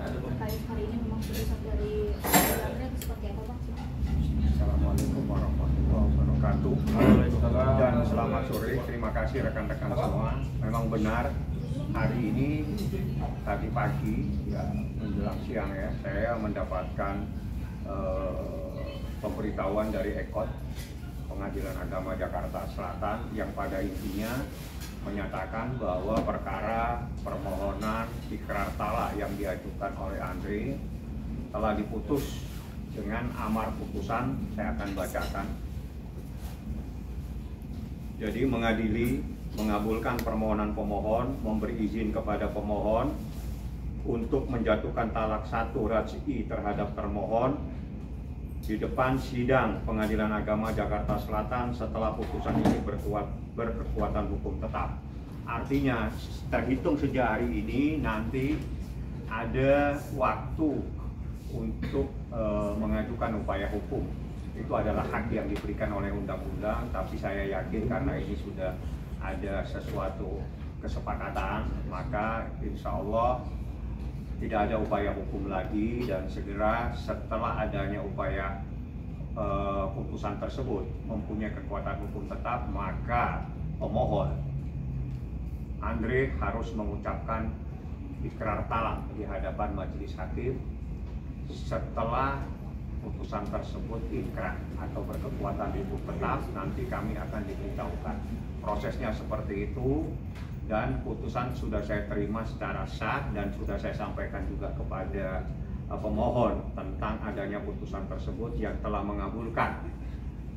terkait hari ini memang putusan dari Andre seperti apa Pak? Assalamualaikum warahmatullahi wabarakatuh. Dan selamat sore, terima kasih rekan-rekan semua. Memang benar hari ini tadi pagi ya menjelang siang ya saya mendapatkan pemberitahuan dari EKOT Pengadilan Agama Jakarta Selatan yang pada intinya menyatakan bahwa perkara permohonan ikrar talak yang diajukan oleh Andre telah diputus dengan amar putusan. Saya akan bacakan. Jadi mengadili mengabulkan permohonan pemohon, memberi izin kepada pemohon untuk menjatuhkan talak 1 raj'i terhadap termohon di depan sidang Pengadilan Agama Jakarta Selatan setelah putusan ini berkekuatan hukum tetap. Artinya terhitung sejak hari ini nanti ada waktu untuk mengajukan upaya hukum. Itu adalah hak yang diberikan oleh undang-undang, tapi saya yakin karena ini sudah ada sesuatu kesepakatan, maka insya Allah tidak ada upaya hukum lagi, dan segera setelah adanya upaya putusan tersebut mempunyai kekuatan hukum tetap, maka pemohon Andre harus mengucapkan ikrar talak di hadapan majelis hakim. Setelah putusan tersebut inkrah atau berkekuatan hukum tetap, nanti kami akan diberitahukan. Prosesnya seperti itu, dan putusan sudah saya terima secara sah dan sudah saya sampaikan juga kepada pemohon tentang adanya putusan tersebut yang telah mengabulkan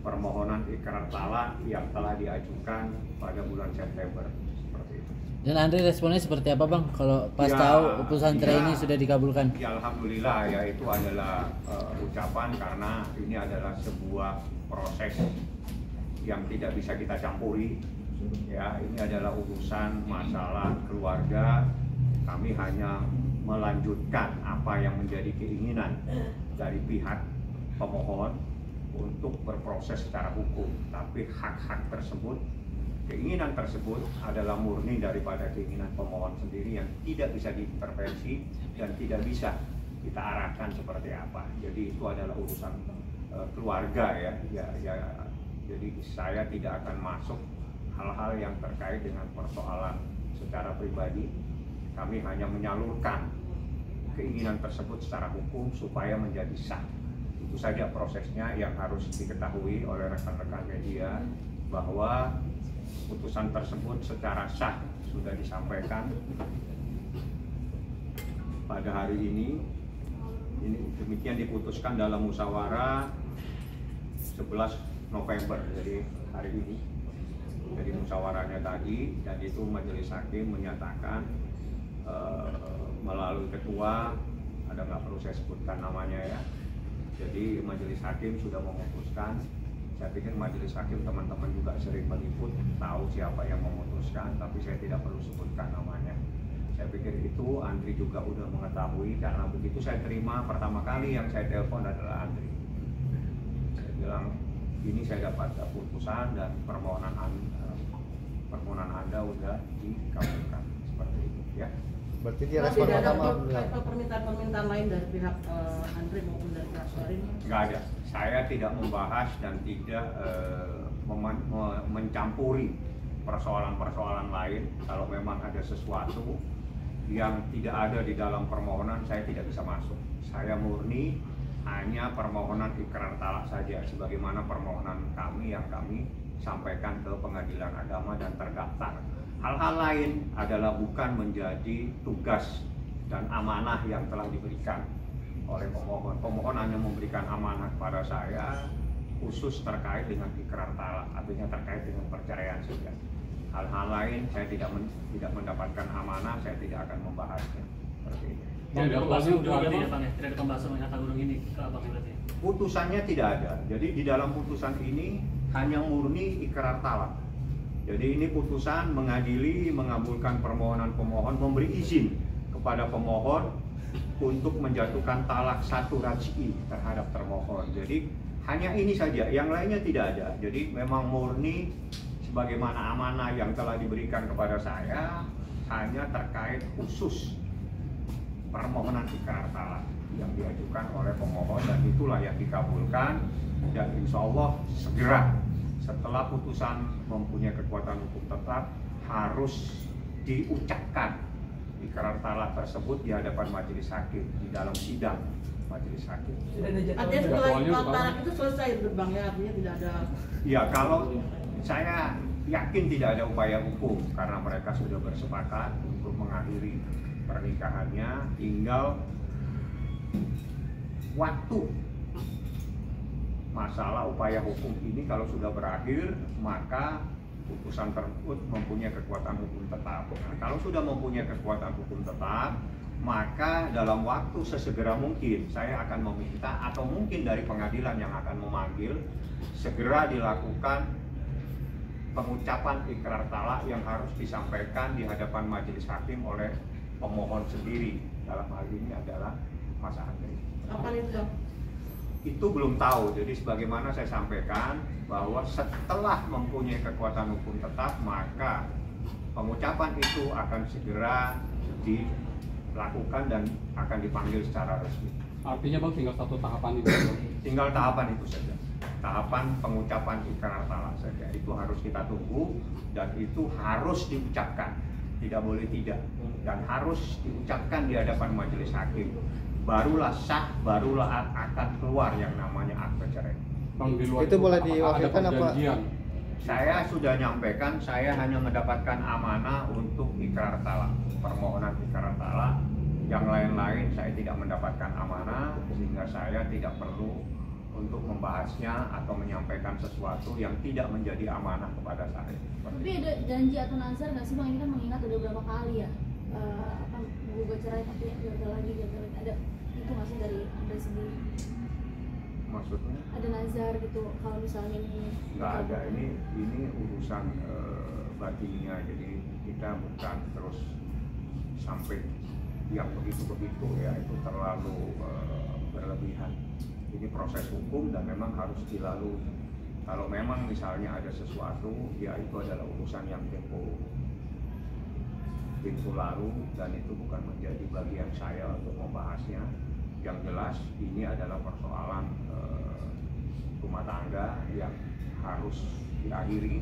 permohonan ikrar talak yang telah diajukan pada bulan September. Seperti itu. Dan Andre responnya seperti apa Bang kalau pas tahu putusan cerai ini sudah dikabulkan? Ya alhamdulillah ya, itu adalah ucapan karena ini adalah sebuah proses yang tidak bisa kita campuri. Ya, ini adalah urusan masalah keluarga. Kami hanya melanjutkan apa yang menjadi keinginan dari pihak pemohon untuk berproses secara hukum. Tapi hak-hak tersebut, keinginan tersebut adalah murni daripada keinginan pemohon sendiri yang tidak bisa diintervensi dan tidak bisa kita arahkan seperti apa. Jadi itu adalah urusan keluarga ya. Jadi saya tidak akan masuk hal-hal yang terkait dengan persoalan secara pribadi. Kami hanya menyalurkan keinginan tersebut secara hukum supaya menjadi sah. Itu saja prosesnya yang harus diketahui oleh rekan-rekan media, bahwa putusan tersebut secara sah sudah disampaikan pada hari ini. Ini demikian diputuskan dalam musyawarah 11 November, jadi hari ini. Jadi musyawarahnya tadi, dan itu majelis hakim menyatakan melalui ketua, ada nggak perlu saya sebutkan namanya ya. Jadi majelis hakim sudah memutuskan. Saya pikir majelis hakim teman-teman juga sering meliput, tahu siapa yang memutuskan, tapi saya tidak perlu sebutkan namanya. Saya pikir itu Andri juga udah mengetahui, karena begitu saya terima pertama kali yang saya telepon adalah Andri. Saya bilang, ini saya dapat putusan dan permohonan Anda udah dikabulkan, seperti itu ya. Berarti dia respon pertama permintaan lain dari pihak Andre maupun dari pihak Suharin? Nggak ada. Saya tidak membahas dan tidak mencampuri persoalan-persoalan lain. Kalau memang ada sesuatu yang tidak ada di dalam permohonan, saya tidak bisa masuk. Saya murni hanya permohonan ikrar talak saja, sebagaimana permohonan kami yang kami sampaikan ke Pengadilan Agama dan terdaftar. Hal-hal lain adalah bukan menjadi tugas dan amanah yang telah diberikan oleh pemohon. Pemohon hanya memberikan amanah kepada saya khusus terkait dengan ikrar talak, artinya terkait dengan perceraian saja. Hal-hal lain saya tidak mendapatkan amanah, saya tidak akan membahasnya. Seperti itu. Tidak ada pembahasan berarti ya Bang ya? Tidak ada pembahasan mengenai harta gunung ini ke Abang berarti? Putusannya tidak ada. Jadi di dalam putusan ini hanya murni ikrar talak. Jadi ini putusan mengadili, mengabulkan permohonan pemohon, memberi izin kepada pemohon untuk menjatuhkan talak 1 raj'i terhadap termohon. Jadi hanya ini saja, yang lainnya tidak ada. Jadi memang murni sebagaimana amanah yang telah diberikan kepada saya, hanya terkait khusus permohonan ikrar talak yang diajukan oleh pemohon, dan itulah yang dikabulkan, dan insya Allah segera setelah putusan mempunyai kekuatan hukum tetap harus diucapkan ikrar talak tersebut di hadapan majelis hakim di dalam sidang majelis hakim. Artinya setelah ikrar talak itu selesai Bang ya, artinya tidak ada. Ya, kalau saya yakin tidak ada upaya hukum karena mereka sudah bersepakat untuk mengakhiri pernikahannya, tinggal waktu. Masalah upaya hukum ini kalau sudah berakhir, maka putusan tersebut mempunyai kekuatan hukum tetap. Nah, kalau sudah mempunyai kekuatan hukum tetap, maka dalam waktu sesegera mungkin saya akan meminta, atau mungkin dari pengadilan yang akan memanggil, segera dilakukan pengucapan ikrar talak yang harus disampaikan di hadapan majelis hakim oleh pemohon sendiri. Dalam hal ini adalah Mas Andri. Kapan itu Bang? Itu belum tahu. Jadi sebagaimana saya sampaikan bahwa setelah mempunyai kekuatan hukum tetap, maka pengucapan itu akan segera dilakukan dan akan dipanggil secara resmi. Artinya Bang tinggal satu tahapan itu. Tinggal tahapan itu saja. Tahapan pengucapan ikrar talak saja. Itu harus kita tunggu, dan itu harus diucapkan. Tidak boleh tidak. Dan harus diucapkan di hadapan majelis hakim. Barulah sah, barulah akan keluar yang namanya akte cerai. Bang, di luar Itu boleh apakah diwakilkan ada apa? perjanjian? Saya sudah nyampaikan, saya hanya mendapatkan amanah untuk ikrar talak, permohonan ikrar talak. Yang lain-lain saya tidak mendapatkan amanah, sehingga saya tidak perlu untuk membahasnya atau menyampaikan sesuatu yang tidak menjadi amanah kepada saya. Tapi ada janji atau nazar nggak sih Bang? Ini kan mengingat udah berapa kali ya menggugat cerai tapi gagal lagi. Ada itu nggak sih dari Anda sendiri? Maksudnya? Ada nazar gitu kalau misalnya ini? Nggak ada, ini urusan batinnya, jadi kita bukan terus sampai yang begitu-begitu ya, itu terlalu berlebihan. Ini proses hukum dan memang harus dilalui. Kalau memang misalnya ada sesuatu, ya itu adalah urusan yang tempo lalu, dan itu bukan menjadi bagian saya untuk membahasnya. Yang jelas ini adalah persoalan rumah tangga yang harus diakhiri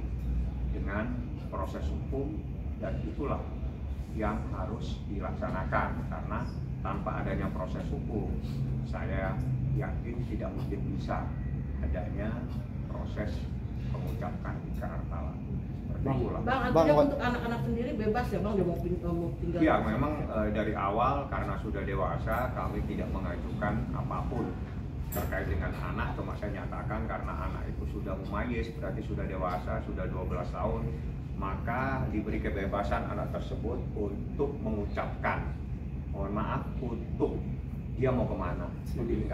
dengan proses hukum, dan itulah yang harus dilaksanakan, karena tanpa adanya proses hukum saya yakin tidak mungkin bisa adanya proses mengucapkan ikrar talak. Bang, artinya untuk anak-anak sendiri bebas ya Bang, dia mau tinggal? Ya, memang dari awal karena sudah dewasa kami tidak mengajukan apapun terkait dengan anak. Cuma saya nyatakan karena anak itu sudah mumayyiz, berarti sudah dewasa, sudah 12 tahun, maka diberi kebebasan anak tersebut untuk mengucapkan, mohon maaf, untuk dia mau kemana. Jadi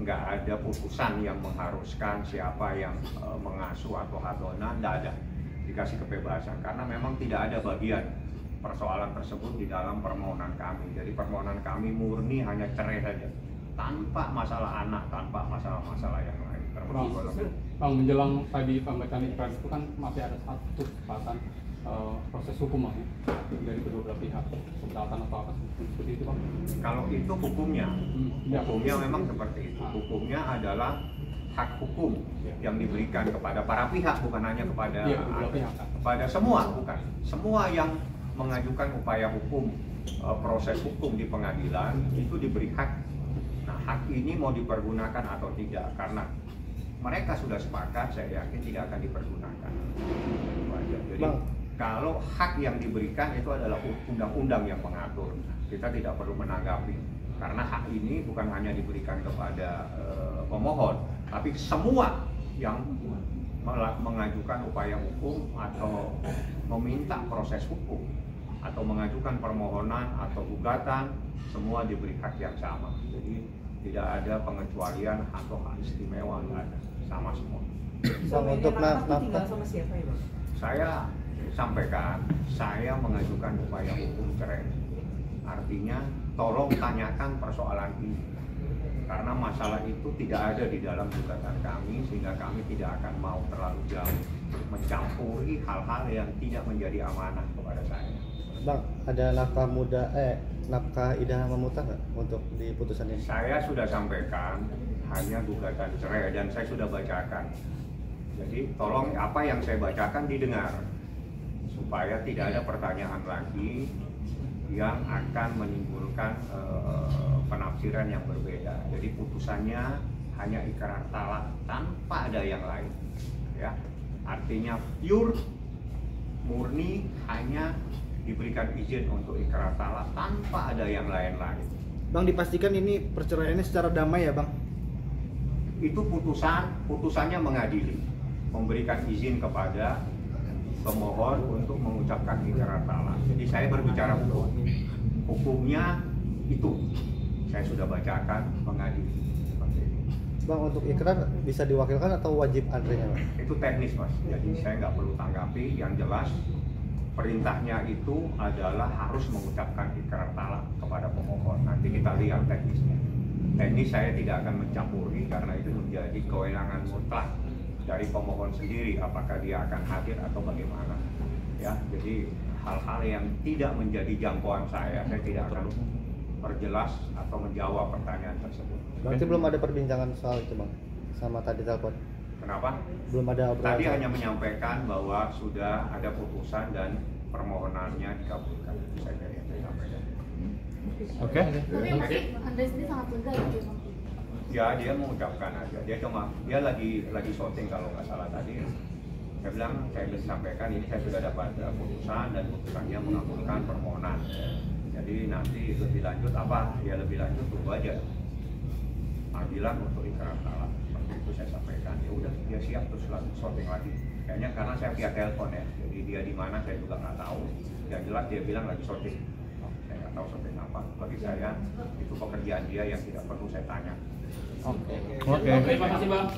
nggak ada putusan yang mengharuskan siapa yang mengasuh atau hadona, nggak ada. Dikasih kebebasan karena memang tidak ada bagian persoalan tersebut di dalam permohonan kami. Jadi permohonan kami murni hanya cerai saja, tanpa masalah anak, tanpa masalah-masalah yang lain. Bang, menjelang tadi pembacaan ikrar itu kan masih ada satu kesempatan proses hukum ya, dari kedua belah pihak, keberatan atau apa seperti itu Bang? Kalau itu hukumnya, hukumnya memang seperti itu. Hukumnya adalah hak hukum yang diberikan kepada para pihak, bukan hanya kepada kepada semua, bukan semua yang mengajukan upaya hukum, proses hukum di pengadilan itu diberi hak. Nah, hak ini mau dipergunakan atau tidak, karena mereka sudah sepakat, saya yakin tidak akan dipergunakan. Jadi kalau hak yang diberikan itu adalah undang-undang yang mengatur, kita tidak perlu menanggapi, karena hak ini bukan hanya diberikan kepada pemohon, tapi semua yang mengajukan upaya hukum atau meminta proses hukum atau mengajukan permohonan atau gugatan, semua diberi hak yang sama. Jadi tidak ada pengecualian atau hak istimewa, nggak ada, sama semua. Untuk tinggal sama siapa ya Bang? Saya sampaikan, saya mengajukan upaya hukum cerai. Artinya tolong tanyakan persoalan ini, karena masalah itu tidak ada di dalam gugatan kami, sehingga kami tidak akan mau terlalu jauh mencampuri hal-hal yang tidak menjadi amanah kepada saya. Bang, ada nafkah idah memutar nggak untuk di putusan ini? Saya sudah sampaikan hanya gugatan cerai dan saya sudah bacakan. Jadi tolong apa yang saya bacakan didengar supaya tidak ada pertanyaan lagi yang akan menimbulkan penafsiran yang berbeda. Jadi putusannya hanya ikrar talak tanpa ada yang lain, ya. Artinya pure, murni, hanya diberikan izin untuk ikrar talak tanpa ada yang lain-lain. Bang, dipastikan ini perceraiannya secara damai ya, Bang? Itu putusannya mengadili, memberikan izin kepada pemohon untuk mengucapkan ikrar talak. Jadi saya berbicara hukum, hukumnya itu saya sudah bacakan mengadili. Seperti itu. Bang, untuk ikrar bisa diwakilkan atau wajib antrenya, Bang? Itu teknis, Mas. Jadi saya nggak perlu tanggapi. Yang jelas perintahnya itu adalah harus mengucapkan ikrar talak kepada pemohon. Nanti kita lihat teknisnya. Teknis saya tidak akan mencampuri karena itu menjadi kewenangan mutlak dari pemohon sendiri, apakah dia akan hadir atau bagaimana. Ya, jadi hal-hal yang tidak menjadi jangkauan saya tidak akan perjelas atau menjawab pertanyaan tersebut. Berarti belum ada perbincangan soal itu, Bang, sama tadi telepon? Kenapa? Belum ada obrolan. Tadi hanya menyampaikan bahwa sudah ada putusan dan permohonannya dikabulkan. Itu saja yang saya sampaikan. Oke. Tapi masih Andre sendiri sangat lega gitu ya, Bang? Ya, dia mengucapkan aja. Dia lagi syuting kalau nggak salah tadi. Saya bilang, saya sudah sampaikan ini saya sudah dapat putusan dan putusannya mengabulkan permohonan. Jadi nanti lebih lanjut apa? Ya lebih lanjut tunggu aja. Panggilan untuk ikrar talak. Seperti itu saya sampaikan. Ya udah, dia siap terus syuting lagi. Kayaknya karena saya via telepon ya. Jadi dia di mana saya juga nggak tahu. Yang jelas dia bilang lagi syuting. Saya nggak tahu syuting apa. Bagi saya itu pekerjaan dia yang tidak perlu saya tanya. Oke, terima kasih Bang.